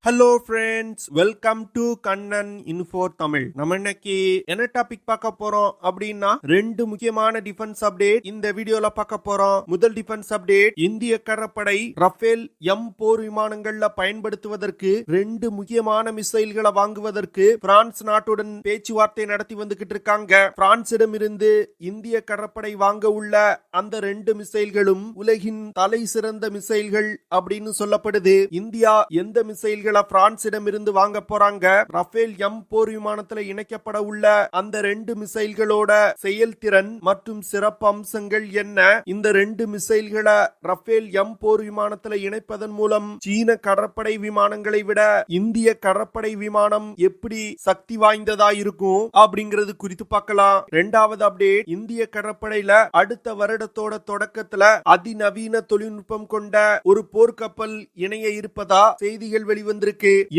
Hello friends, welcome to Kannan info Tamil. நம்ம இன்னைக்கு என்ன டாபிக் பார்க்க போறோம் அப்படின்னா, ரெண்டு முக்கியமான டிஃபென்ஸ் அப்டேட் இந்த வீடியோல பார்க்க போறோம். முதல் டிஃபென்ஸ் அப்டேட், இந்திய கடற்படை ரஃபேல் எம் போர் விமானங்கள்ல பயன்படுத்துவதற்கு ரெண்டு முக்கியமான மிசைல்களை வாங்குவதற்கு பிரான்ஸ் நாட்டுடன் பேச்சுவார்த்தை நடத்தி வந்துகிட்டு இருக்காங்க. பிரான்சிடம் இருந்து இந்திய கடற்படை வாங்க உள்ள அந்த ரெண்டு மிசைல்களும் உலகின் தலை சிறந்த மிசைல்கள் அப்படின்னு சொல்லப்படுது. இந்தியா எந்த மிசைல்கள் பிரான்சிடம் இருந்து வாங்க போறாங்க, ரஃபேல் எம் போர் விமானத்தில் இணைக்கப்பட உள்ள அந்த ரெண்டு மிசைல்களோட செயல்திறன் மற்றும் சிறப்பு அம்சங்கள் என்ன, இந்த ரெண்டு மிசைல்களை ரஃபேல் எம் போர் விமானத்தில் இணைப்பதன் மூலம் சீன கடற்படை விமானங்களை விட இந்திய கடற்படை விமானம் எப்படி சக்தி வாய்ந்ததா இருக்கும் அப்படிங்கிறது குறித்து பார்க்கலாம். இரண்டாவது அப்டேட், இந்திய கடற்படையில அடுத்த வருடத்தோட தொடக்கத்துல அதிநவீன தொழில்நுட்பம் கொண்ட ஒரு போர்க்கப்பல் இணைய இருப்பதா செய்திகள் வெளிவந்திருக்கு.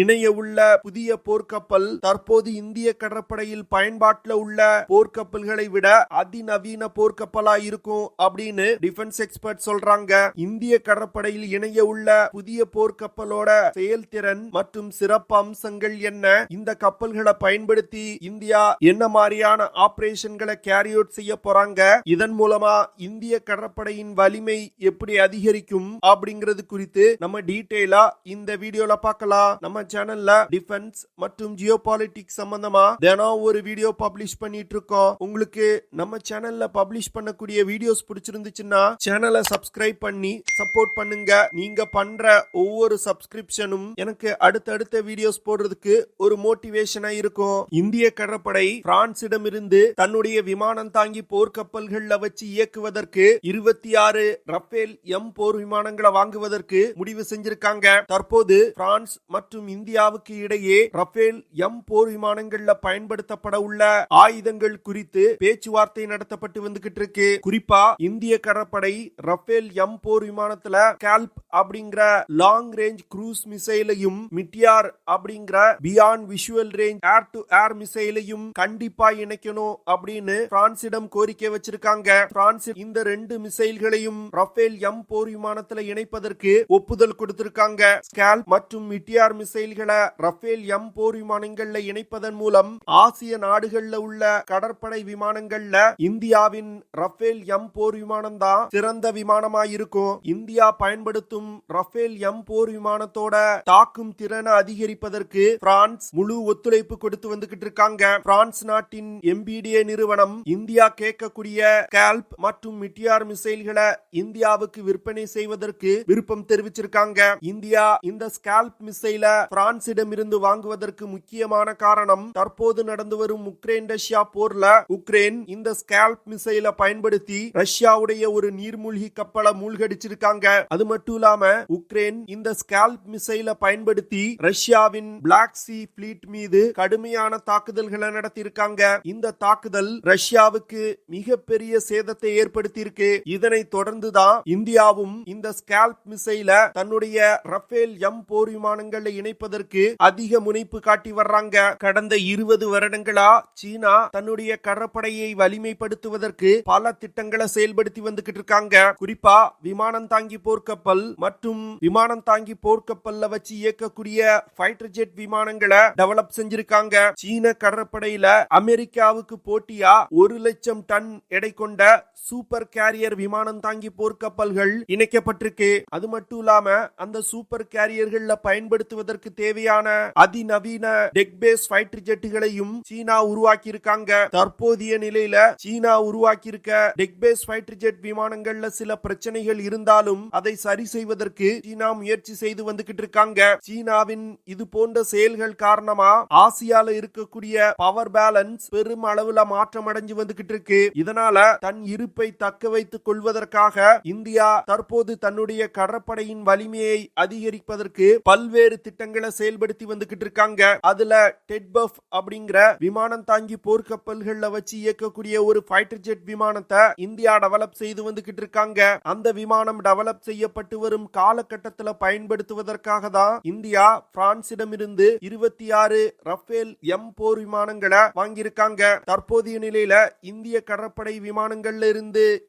இணைய உள்ள புதிய போர்க்கப்பல் தற்போது இந்திய கடற்படையில் பயன்பாட்டில் உள்ள போர்க்கப்பல்களை விட அதிநவீன போர்க்கப்பலா இருக்கும் அப்படின்னு டிஃபென்ஸ் எக்ஸ்பர்ட் சொல்றாங்க. இந்திய கடற்படையில் இணைய உள்ள புதிய போர்க்கப்பலோட செயல்திறன் மற்றும் சிறப்பு அம்சங்கள் என்ன, இந்த கப்பல்களை பயன்படுத்தி இந்தியா என்ன மாதிரியான ஆபரேஷன்களை கேரி அவுட் செய்ய போறாங்க, இதன் மூலமா இந்திய கடற்படையின் வலிமை எப்படி அதிகரிக்கும் அப்படிங்கிறது குறித்து நம்ம டீடைலா இந்த வீடியோல பார்க்கலாம். நம்ம சேனல்ல டிஃபென்ஸ் மற்றும் ஜியோ பாலிட்டிக்ஸ் சம்பந்தமா தினம் ஒரு வீடியோ பப்ளிஷ் பண்ணிட்டு இருக்கோம். உங்களுக்கு நம்ம சேனல்ல பப்ளிஷ் பண்ணக்கூடிய வீடியோஸ் பிடிச்சிருந்துச்சுன்னா சேனலை சப்ஸ்கிரைப் பண்ணி சப்போர்ட் பண்ணுங்க. நீங்க பண்ற ஒவ்வொரு சப்ஸ்கிரிப்ஷனும் எனக்கு அடுத்தடுத்த வீடியோஸ் போடுறதுக்கு ஒரு மோட்டிவேஷனா இருக்கும். இந்திய கடற்படை பிரான்சிடம் இருந்து தன்னுடைய விமானம் தாங்கி போர்க்கப்பல்கள்ல வச்சு இயக்குவதற்கு 26 ரஃபேல் எம் போர் விமானங்களை வாங்குவதற்கு முடிவு செஞ்சிருக்காங்க. தற்போது பிரான்ஸ் மற்றும் இந்தியாவுக்கு இடையே ரஃபேல் எம் போர் விமானங்கள்ல பயன்படுத்தப்பட உள்ள ஆயுதங்கள் குறித்து பேச்சுவார்த்தை நடத்தப்பட்டு வந்துகிட்டு இருக்கு. குறிப்பா இந்திய கடற்படை ரஃபேல் எம் போர் விமானத்துல ஸ்கால்ப் அப்படிங்கிற லாங் ரேஞ்ச் க்ரூஸ் மிசைலையும் மிட்டியார் அப்படிங்கிற beyond visual range air to air மிசைலையும் கண்டிப்பா இணைக்கணும் அப்படின்னு பிரான்சிடம் கோரிக்கை வச்சிருக்காங்க. பிரான்ஸ் இந்த ரெண்டு மிசைல்களையும் ரஃபேல் எம் போர் விமானத்துல இணைப்பதற்கு ஒப்புதல் கொடுத்திருக்காங்க. ஸ்கால்ப் மற்றும் மிட்டியார் மிசைல்களை ரஃபேல் எம் போர் விமானங்கள்ல இணைப்பதன் மூலம் ஆசிய நாடுகள்ல உள்ள கடற்படை விமானங்கள்ல இந்தியாவின் ரஃபேல் எம் போர் விமானம் தான் சிறந்த விமானமா இருக்கும். இந்தியா பயன்படுத்தும் ரஃபேல் எம் போர் விமானத்தோட தாக்கும் திறனை அதிகரிப்பதற்கு பிரான்ஸ் முழு ஒத்துழைப்பு கொடுத்து வந்துகிட்டு இருக்காங்க. பிரான்ஸ் நாட்டின் எம்பிடிஏ நிறுவனம் இந்தியா கேட்கக்கூடிய ஸ்கால்ப் மற்றும் மிட்டியார் மிசைல்களை இந்தியாவுக்கு விற்பனை செய்வதற்கு விருப்பம் தெரிவிச்சிருக்காங்க. இந்தியா இந்த ஸ்கால்ப் மிசைல பிரான்சிடம் இருந்து வாங்குவதற்கு முக்கியமான காரணம், தற்போது நடந்து வரும் உக்ரைன் ரஷ்யா போர்ல உக்ரைன் இந்த ஸ்கால்ப் மிசைல பயன்படுத்தி ரஷ்யாவுடைய ஒரு நீர்மூழ்கி கப்பலை மூழ்கடிச்சிருக்காங்க. அது மட்டும் இல்லாம உக்ரைன் இந்த ஸ்கால்ப் மிசைல பயன்படுத்தி ரஷ்யாவின் பிளாக் சி பிளீட் மீது கடுமையான தாக்குதல்களை நடத்தியிருக்காங்க. இந்த தாக்குதல் ரஷ்யாவுக்கு மிகப்பெரிய சேதத்தை ஏற்படுத்தி இருக்கு. இதனை தொடர்ந்துதான் இந்தியாவும் இந்த ஸ்கால்ப் மிசைல தன்னுடைய ரஃபேல் எம் போர் விமானங்களை இணைப்பதற்கு அதிக முனைப்பு காட்டி வர்றாங்க. கடந்த 20 வருடங்களா சீனா தன்னுடைய கடற்படையை வலிமைப்படுத்துவதற்கு பல திட்டங்களை செயல்படுத்தி வந்துகிட்டு இருக்காங்க. குறிப்பா விமானம் தாங்கி போர்க்கப்பல் மற்றும் விமானம் தாங்கி போர்க்கப்பல்ல வச்சு இயக்கக்கூடிய ஃபைட்டர் ஜெட் விமானங்களை டெவலப் செஞ்சிருக்காங்க. சீன கடற்படையில அமெரிக்காவுக்கு போட்டியா 1,00,000 டன் எடை கொண்ட சூப்பர் கேரியர் விமானம் தாங்கி போர்க்கப்பல்கள் இணைக்கப்பட்டிருக்கு. அது மட்டும் இல்லாம அந்த சூப்பர் கேரியர்கள்ல பயன்படுத்துவதற்கு தேவையான அதிநவீன டெக் பேஸ் ஃபைட்டர் ஜெட்டுகளையும் சீனா உருவாக்கி இருக்காங்க. தற்போதைய நிலையில சீனா உருவாக்கி இருக்க டெக் பேஸ் ஃபைட்டர் ஜெட் விமானங்கள்ல சில பிரச்சனைகள் இருந்தாலும் அதை சரி செய்வதற்கு சீனா முயற்சி செய்து வந்துகிட்டு இருக்காங்க. சீனாவின் இது போன்ற செயல்கள் காரணமா ஆசியால இருக்கக்கூடிய பவர் பேலன்ஸ் பெரும் அளவுல மாற்றம் அடைஞ்சு வந்துகிட்டு இருக்கு. இதனால தன் இருப்பை தக்க வைத்துக் கொள்வதற்காக இந்தியா தற்போது தன்னுடைய கடற்படையின் வலிமையை அதிகரிப்பதற்கு பல்வேறு திட்டங்களை செயல்படுத்தி வந்துகிட்டு இருக்காங்க. அதுல டெட்பஃப் அப்படிங்கிற விமானம் தாங்கி போர்க்கப்பல்கள்ல வச்சு இயக்கக்கூடிய ஒரு ஃபைட்டர் ஜெட் விமானத்தை இந்தியா டெவலப் செய்து வந்துகிட்டு இருக்காங்க. அந்த விமானம் டெவலப் செய்யப்பட்டு வரும் காலகட்டத்தில் பயன்படுத்துவதற்காக தான் இந்தியா பிரான்சிடம் இருந்து 26 ரஃபேல் எம் போர் விமானங்களை வாங்கியிருக்காங்க. தற்போதைய நிலையில இந்திய கடற்படை விமானங்கள்ல இருந்து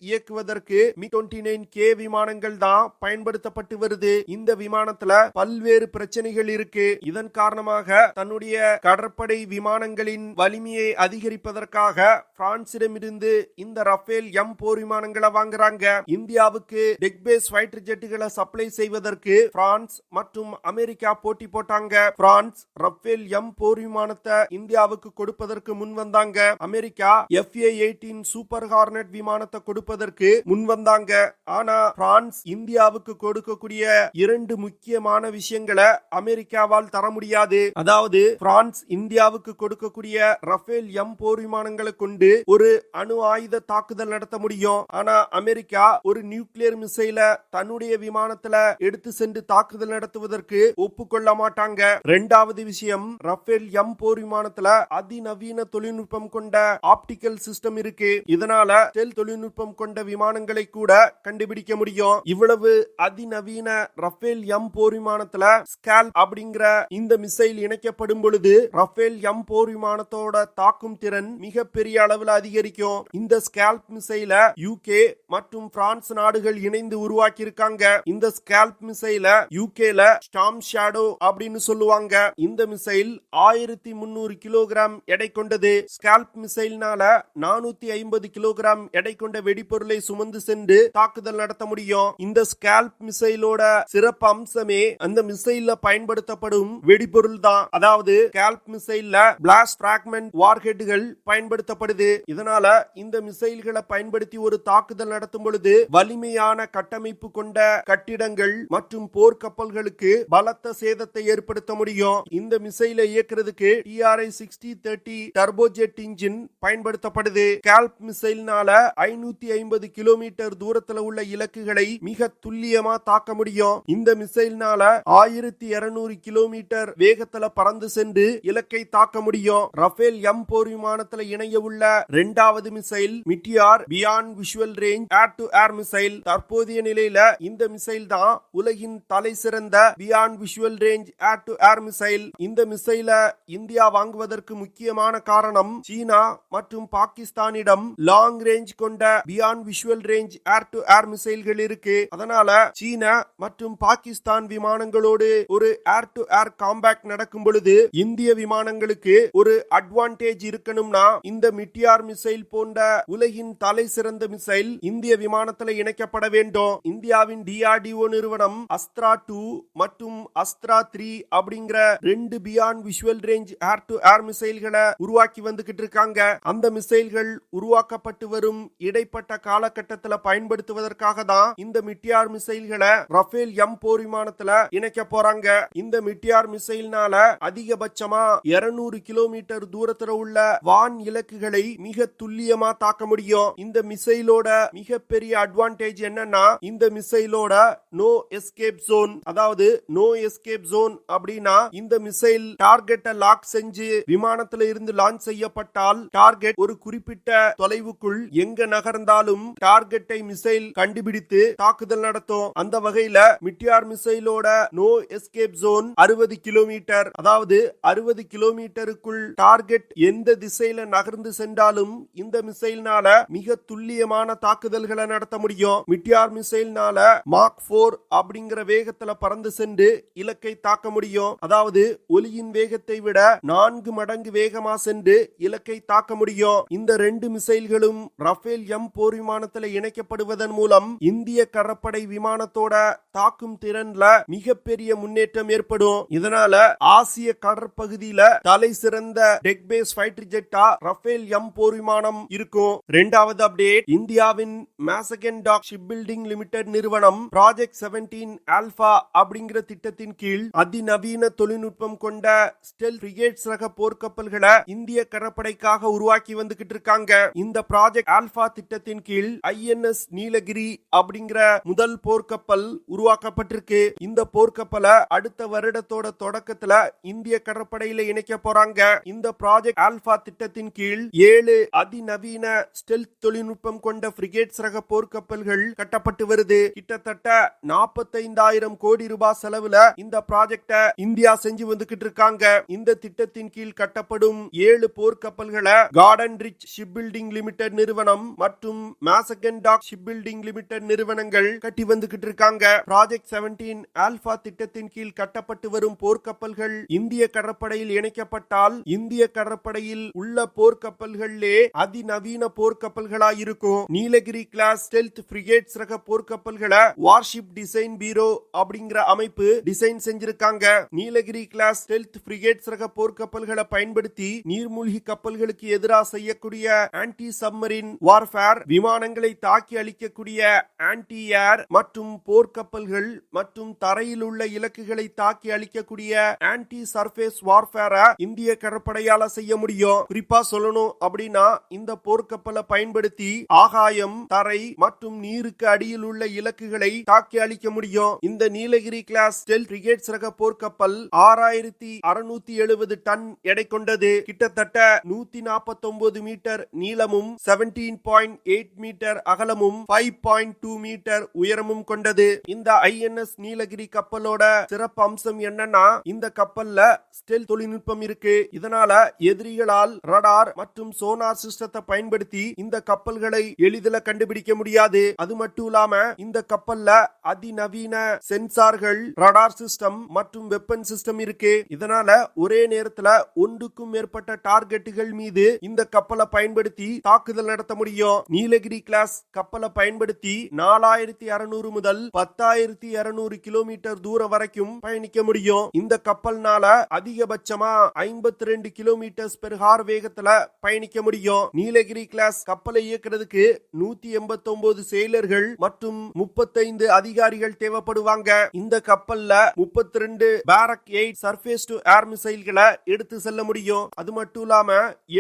இயக்குவதற்கு MiG-29K விமானங்கள் தான் பயன்படுத்தப்பட்டு வருது. இந்த விமானத்துல பல்வேறு பிரச்சனை பிரச்சனைகள் இருக்கு. இதன் காரணமாக தன்னுடைய கடற்படை விமானங்களின் வலிமையை அதிகரிப்பதற்காக பிரான்சிடமிருந்து இந்த ரஃபேல் எம் போர் விமானங்களை வாங்குறாங்க. இந்தியாவுக்கு டெக் பேஸ் ஃபைட்டர் ஜெட்டுகளை சப்ளை செய்வதற்கு பிரான்ஸ் மற்றும் அமெரிக்கா போட்டி போட்டாங்க. பிரான்ஸ் ரஃபேல் எம் போர் விமானத்தை இந்தியாவுக்கு கொடுப்பதற்கு முன் வந்தாங்க. அமெரிக்கா FA-18 சூப்பர் ஹார்னட் விமானத்தை கொடுப்பதற்கு முன் வந்தாங்க. ஆனா பிரான்ஸ் இந்தியாவுக்கு கொடுக்கக்கூடிய இரண்டு முக்கியமான விஷயங்களை அமெரிக்காவால் தர முடியாது. அதாவது பிரான்ஸ் இந்தியாவுக்கு கொடுக்கக்கூடிய ரஃபேல் எம் போர் விமானங்களை கொண்டு ஒரு அணு ஆயுத தாக்குதல் நடத்த முடியும். ஆனா அமெரிக்கா ஒரு நியூக்ளியர் மிசைல தன்னுடைய விமானத்துல எடுத்து சென்று தாக்குதல் நடத்துவதற்கு ஒப்புக்கொள்ள மாட்டாங்க. இரண்டாவது விஷயம், ரஃபேல் எம் போர் விமானத்துல அதிநவீன தொழில்நுட்பம் கொண்ட ஆப்டிகல் சிஸ்டம் இருக்கு. இதனால ஸ்டெல்த் தொழில்நுட்பம் கொண்ட விமானங்களை கூட கண்டுபிடிக்க முடியும். இவ்வளவு அதிநவீன ரஃபேல் எம் போர் விமானத்துல ஸ்கால்ப் அப்படிங்கிற இந்த மிசைல் இணைக்கப்படும் பொழுது ரஃபேல் எம் போர் விமானத்தோட தாக்கும் திறன் மிக பெரிய அளவில் அதிகரிக்கும். இந்த ஸ்கால்ப் மிசைல யூகே மற்றும் பிரான்ஸ் நாடுகள் இணைந்து உருவாக்கி இருக்காங்க. இந்த ஸ்கால்ப் மிசைல யூகேல ஸ்டார்ம் ஷேடோ அப்படின்னு சொல்லுவாங்க. இந்த மிசைல் 1300 கிலோகிராம் எடை கொண்டது. ஸ்கால்ப் மிசைல்னால 450 கிலோகிராம் எடை கொண்ட வெடிபொருளை சுமந்து சென்று தாக்குதல் நடத்த முடியும். இந்த ஸ்கால்ப் மிசைலோட சிறப்பு அம்சமே அந்த மிசைல்ல பயன்படுத்தப்படும் வெடிபொருள் தான். அதாவது ஸ்கால்ப் மிசைல்ல பிளாஸ்ட் பிராக்மென்ட் வார்ஹெட்கள் பயன்படுத்தப்படுது. இதனால இந்த மிசைல்களை பயன்படுத்தி ஒரு தாக்குதல் நடத்தும் பொழுது வலிமையான கட்டமைப்பு கொண்ட கட்டிடங்கள் மற்றும் போர்க்கப்பல்களுக்கு பலத்த சேதத்தை ஏற்படுத்த முடியும். இந்த மிசைலை இயக்குறதுக்கு TRI-6030 டர்போஜெட் இன்ஜின் பயன்படுத்தப்படுது. ஸ்கால்ப் மிசைல்னால 550 கிலோமீட்டர் தூரத்துல உள்ள இலக்குகளை மிக துல்லியமா தாக்க முடியும். இந்த மிசைல்னால 1200 கிலோமீட்டர் வேகத்துல பறந்து சென்று இலக்கை தாக்க முடியும். ரஃபேல் எம் போர் விமானத்துல இணைய உள்ள இரண்டாவது missile Meteor beyond visual range air to air missile. தற்போதைய நிலையில இந்த மிசைல் தான் உலகின் தலை சிறந்த beyond visual range air to air missile. இந்த மிசைல இந்தியா வாங்குவதற்கு முக்கியமான காரணம், சீனா மற்றும் பாகிஸ்தானிடம் லாங் ரேஞ்ச் கொண்ட beyond visual range air to air மிசைல்கள் இருக்கு. அதனால சீனா மற்றும் பாகிஸ்தான் விமானங்களோடு ஒரு ஏர் டு ஏர் காம்பேக்ட் நடக்கும் பொழுது இந்திய விமானங்களுக்கு ஒரு அட்வான்டேஜ் இருக்கணும்னா இந்த மிட்டியார் மிசைல் போன்ற உலகின் தலை சிறந்த மிசைல் இந்திய விமானத்தில் இணைக்கப்பட வேண்டும். இந்தியாவின் DRDO நிறுவனம் அஸ்த்ரா 2 மற்றும் அஸ்த்ரா 3 அப்படிங்கிற ரெண்டு beyond visual range air to air மிசைல்களை உருவாக்கி வந்துகிட்டு இருக்காங்க. அந்த மிசைல்கள் உருவாக்கப்பட்டு வரும் இடைப்பட்ட காலகட்டத்தில் பயன்படுத்துவதற்காக தான் இந்த மிட்டியார் மிசைல்களை ரஃபேல் எம் போர் விமானத்துல இணைக்க போறாங்க. இந்த மிட்டியார் மிசைல்னால அதிகபட்சமா 200 கிலோமீட்டர் தூரத்துல உள்ள வான் இலக்குகளை மிக துல்லியமா தாக்க முடியும். இந்த மிசைலோட மிகப்பெரிய அட்வான்டேஜ் என்னன்னா, இந்த மிசைலோட நோ எஸ்கேப் ஜோன். அதாவது நோ எஸ்கேப் ஜோன் அப்படின்னா இந்த மிசைல் டார்கெட்டை லாக் செஞ்சு விமானத்துல இருந்து லான்ச் செய்யப்பட்டால் டார்கெட் ஒரு குறிப்பிட்ட தொலைவுக்குள் எங்க நகர்ந்தாலும் டார்கெட்டை மிசைல் கண்டுபிடித்து தாக்குதல் நடத்தும். அந்த வகையில மிட்டியார் மிசைலோட நோ எஸ்கேப் ஜோன் 60 கிலோமீட்டர். அதாவது 60 கிலோமீட்டருக்குள் டார்கெட் எந்த திசையில நகர்ந்து சென்றாலும் இந்த மிசைல்னால மிக துல்லியமான தாக்குதல்களை நடத்த முடியும். மிட்டியார் மிசைல்னால மாக் 4 அப்படிங்கிற வேகத்துல பறந்து சென்று இலக்கை தாக்க முடியும். அதாவது ஒலியின் வேகத்தை விட 4 மடங்கு வேகமா சென்று இலக்கை தாக்க முடியும். இந்த ரெண்டு மிசைல்களும் ரஃபேல் எம் போர் விமானத்தில் இணைக்கப்படுவதன் மூலம் இந்திய கடற்படை விமானத்தோட தாக்கும் திறன்ல மிகப்பெரிய முன்னேற்றம் ஏற்படும். இதனால ஆசிய கடற்பகுதியில தலை சிறந்த டெக் பேஸ் ஃபைட்டர் ஜெட்டா ரஃபேல் எம் போர் விமானம் இருக்கும். இரண்டாவது அப்டேட், இந்தியாவின் Mazagon talk ship building limited நிறுவனம் ப்ராஜெக்ட் 17 ஆல்பா அப்படிங்கிற திட்டத்தின் கீழ் அதிநவீன தொழில்நுட்பம் கொண்ட ஸ்டெல் ஃப்ரிகேட்ஸ் ரக போர்க்கப்பல்களை இந்திய கடற்படைக்காக உருவாக்கி வந்துகிட்டு இருக்காங்க. இந்த ப்ராஜெக்ட் ஆல்பா திட்டத்தின் கீழ் INS நீலகிரி அப்படிங்கிற முதல் போர்க்கப்பல் உருவாக்கப்பட்டிருக்கு. இந்த போர்க்கப்பலை அடுத்த வருடத்தோட தொடக்கத்துல இந்திய கடற்படையில இணைக்க போறாங்க. இந்த ப்ராஜெக்ட் ஆல்பா திட்டத்தின் கீழ் 7 அதிநவீன ஸ்டெல்த் தொழில்நுட்பம் கொண்ட ஃப்ரிகேட்ஸ் ரக போர்க்கப்பல்கள் கட்டப்பட்டு வருது. கிட்டத்தட்ட 45,000 கோடி ரூபாய் செலவுல இந்த ப்ராஜெக்ட இந்தியா செஞ்சு வந்துகிட்டு இருக்காங்க. இந்த திட்டத்தின் கீழ் கட்டப்படும் 7 போர்க்கப்பல்களை Garden Reach ship building limited நிறுவனம் மற்றும் Mazagon talk ship building Limited நிறுவனங்கள் கட்டி வந்துகிட்டு இருக்காங்க. ப்ராஜெக்ட் 17 ஆல்பா திட்டத்தின் கீழ் கீழ் கட்டப்பட்டு வரும் போர்க்கப்பல்கள் இந்திய கடற்படையில் இணைக்கப்பட்டால் இந்திய கடற்படையில் உள்ள போர்க்கப்பல்களிலே அதிநவீன போர்க்கப்பல்களாயிருக்கும். நீலகிரி கிளாஸ் ஸ்டெல்த் ஃப்ரிகேட்ஸ் ரக போர்க்கப்பல்களை வார்ஷிப் டிசைன் பீரோ அப்படிங்கிற அமைப்பு டிசைன் செஞ்சிருக்காங்க. நீலகிரி கிளாஸ் ஸ்டெல்த் ஃப்ரிகேட்ஸ் ரக போர்க்கப்பல்களை பயன்படுத்தி நீர்மூழ்கி கப்பல்களுக்கு எதிராக செய்யக்கூடிய ஆன்டி சப்மரின் வார்ஃபேர், விமானங்களை தாக்கி அழிக்கக்கூடிய ஆன்டி ஏர் மற்றும் போர்க்கப்பல்கள் மற்றும் தரையில் உள்ள இலக்குகளை தாக்கி அழிக்கக்கூடிய ஆன்டி சர்ஃபேஸ் வார்ஃபேரை இந்திய கடற்படையால செய்ய முடியும். குறிப்பா சொல்லணும் அப்படின்னா இந்த போர்க்கப்பலை பயன்படுத்தி ஆகாயம், தரை மற்றும் நீருக்கு அடியில் உள்ள இலக்குகளை தாக்கி அழிக்க முடியும். இந்த நீலகிரி கிளாஸ் ஸ்டெல்த் ஃப்ரிகேட்ஸ் ரக போர்க்கப்பல் 6670 டன் எடை கொண்டது. கிட்டத்தட்ட 149 மீட்டர் நீளமும் 17.8 மீட்டர் அகலமும் 5.2 மீட்டர் உயரமும் கொண்டது. இந்த ஐஎன்எஸ் நீலகிரி கப்பலோட சிறப்பு அம்சம் என்னன்னா இந்த கப்பல்ல ஸ்டெல்த் தொழில்நுட்பம் இருக்கு. இதனால எதிரிகளால் ரடார் மற்றும் சோனார் சிஸ்டத்தை பயன்படுத்தி இந்த கப்பல்களை எளிதில் கண்டுபிடிக்க முடியாது. அது மட்டும் இல்லாம இந்த கப்பல்ல அதிநவீன சென்சார்கள், ரடார் சிஸ்டம் மற்றும் வெப்பன் சிஸ்டம் இருக்கு. இதனால ஒரே நேரத்துல ஒன்றுக்கும் மேற்பட்ட டார்கெட்டுகள் மீது இந்த கப்பலை பயன்படுத்தி தாக்குதல் நடத்த முடியும். நீலகிரி கிளாஸ் கப்பலை பயன்படுத்தி 4600 முதல் 10200 கிலோமீட்டர் தூரம் வரைக்கும் பயணிக்க முடியும். இந்த கப்பல்னால அதிகபட்சமா 52 கிலோமீட்டர் பெர் ஹார் வேகத்துல பயணிக்க முடியும். நீலகிரி கிளாஸ் கப்பலை இயக்குறதுக்கு 189 செயலர்கள் மற்றும் 35 அதிகாரிகள் தேவைப்படுவாங்க. இந்த கப்பல்ல 32 பாரக் 8 சர்ஃபேஸ் டு ஏர் மிசைல்களை எடுத்து செல்ல முடியும். அது மட்டும் இல்லாம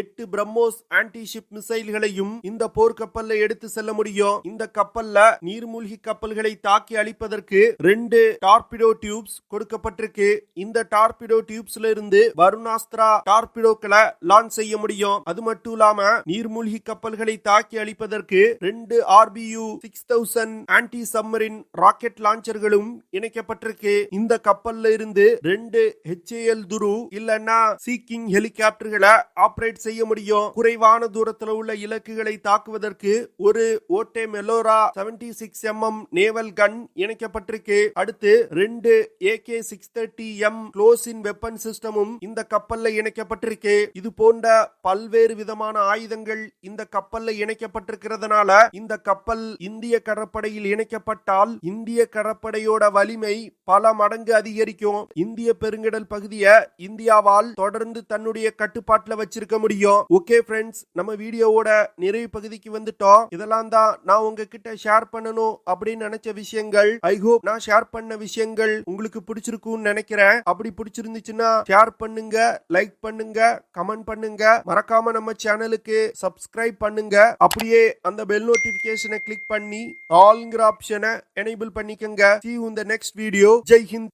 8 பிரம்மோஸ் ஆன்டி ஷிப் மிசைல்களையும் இந்த போர்க்கப்பல்ல எடுத்து செல்ல முடியும். இந்த கப்பல்ல நீர்மூழ்கி கப்பல்களை தாக்கி அழிப்பதற்கு 2 டார்பிடோ டியூப்ஸ் கொடுக்கப்பட்டிருக்கு. இந்த டார்பிடோ டியூப்ஸ்ல இருந்து வருணாஸ்திரா டார்பிடோக்களை லான்ச் செய்ய முடியும். அது மட்டும் இல்லாம நீர்மூழ்கி கப்பல்களை தாக்கி அழிப்பதற்கு 2 RBU 6000 ஆன்டி சப்மரின் ராக்கெட் லான்ச்சர்களும் இணைக்கப்பட்டிருக்கு. இந்த கப்பல்ல இருந்து 2 HAL துரு இல்லன்னா சீக்கிங் ஹெலிகாப்டர்களை ஆபரேட் செய்ய முடியும். குறைவான தூரத்தில் உள்ள இலக்குகளை தாக்குவதற்கு ஒரு ஓட்டே மெலோரா 76mm நேவல் கன் இணைக்கப்பட்டிருக்கு. அடுத்து 2 AK-630M க்ளோஸ் இன் வெப்பன் சிஸ்டமும் இந்த கப்பல்ல இணைக்கப்பட்டிருக்கு. இது போன்ற பல்வேறு விதமான ஆயுதங்கள் இந்த கப்பல்ல இணைக்கப்பட்டிருக்கிறதுனால இந்த கப்பல் இந்திய கடற்படையில் இணைக்கப்பட்டால் இந்திய கடற்படையோட வலிமை பல மடங்கு அதிகரிக்கும். இந்திய பெருங்கடல் பகுதியை இந்தியாவால் தொடர்ந்து தன்னுடைய கட்டுப்பாட்டுல வச்சிருக்க முடியும். ஓகே ஃப்ரெண்ட்ஸ், நம்ம வீடியோவோட நிறைவு பகுதிக்கு வந்துட்டோம். இதெல்லாம் தான் நான் உங்ககிட்ட ஷேர் பண்ணணும் அப்படின்னு நினைச்ச விஷயங்கள். ஐ ஹோப் நான் ஷேர் பண்ண விஷயங்கள் உங்களுக்கு பிடிச்சிருக்கும்னு நினைக்கிறேன். அப்படி பிடிச்சிருந்துச்சுன்னா ஷேர் பண்ணுங்க, லைக் பண்ணுங்க, கமெண்ட் பண்ணுங்க. மறக்காம நம்ம சேனலுக்கு சப்ஸ்கிரைப் பண்ணுங்க. அப்படியே அந்த பெல் நோட்டிபிகேஷனை கிளிக் பண்ணி ஆல்ங்கிற ஆப்ஷனை எனேபிள் பண்ணிக்கங்க. See you in the next video. Jai Hind.